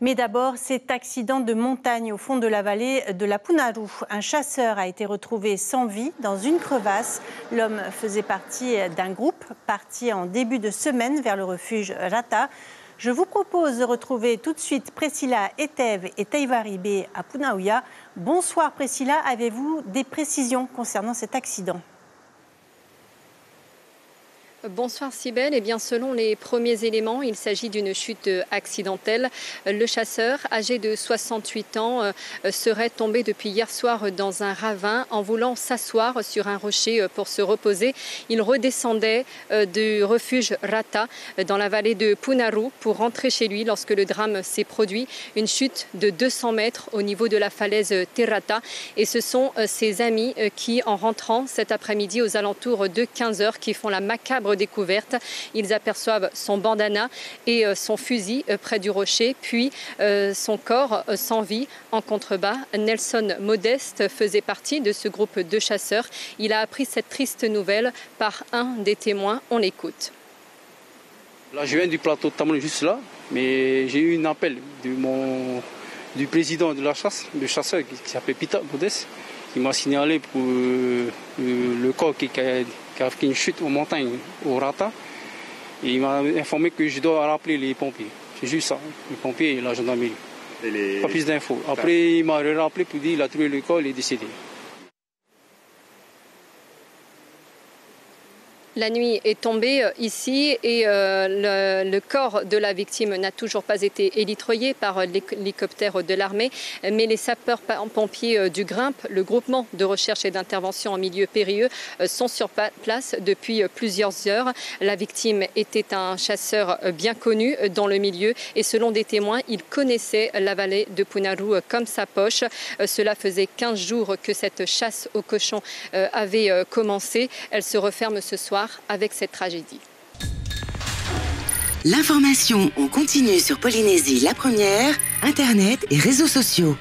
Mais d'abord, cet accident de montagne au fond de la vallée de la Punaru. Un chasseur a été retrouvé sans vie dans une crevasse. L'homme faisait partie d'un groupe parti en début de semaine vers le refuge Rata. Je vous propose de retrouver tout de suite Priscilla Eteve et Teivaribé à Punaouia. Bonsoir Priscilla, avez-vous des précisions concernant cet accident ? Bonsoir Cybèle. Eh bien, selon les premiers éléments, il s'agit d'une chute accidentelle. Le chasseur, âgé de 68 ans, serait tombé depuis hier soir dans un ravin en voulant s'asseoir sur un rocher pour se reposer. Il redescendait du refuge Rata dans la vallée de Punaru pour rentrer chez lui lorsque le drame s'est produit. Une chute de 200 mètres au niveau de la falaise Terrata. Et ce sont ses amis qui, en rentrant cet après-midi aux alentours de 15 h, qui font la macabre découverte. Ils aperçoivent son bandana et son fusil près du rocher, puis son corps sans vie en contrebas. Nelson Modeste faisait partie de ce groupe de chasseurs. Il a appris cette triste nouvelle par un des témoins. On l'écoute. Là, je viens du plateau de Tamoulé, juste là, mais j'ai eu un appel du président de la chasse, le chasseur qui s'appelle Pita Modeste, qui m'a signalé pour le corps qui a fait une chute aux montagnes, au Rata. Et il m'a informé que je dois rappeler les pompiers. C'est juste ça, les pompiers et la gendarmerie. Pas plus d'infos. Après, il m'a rappelé pour dire qu'il a trouvé le corps, il est décédé. La nuit est tombée ici et le corps de la victime n'a toujours pas été élitreillé par l'hélicoptère de l'armée. Mais les sapeurs-pompiers du GRIMP, le groupement de recherche et d'intervention en milieu périlleux, sont sur place depuis plusieurs heures. La victime était un chasseur bien connu dans le milieu et selon des témoins, il connaissait la vallée de Punaru comme sa poche. Cela faisait 15 jours que cette chasse aux cochons avait commencé. Elle se referme ce soir avec cette tragédie. L'information en continu sur Polynésie la première, Internet et réseaux sociaux.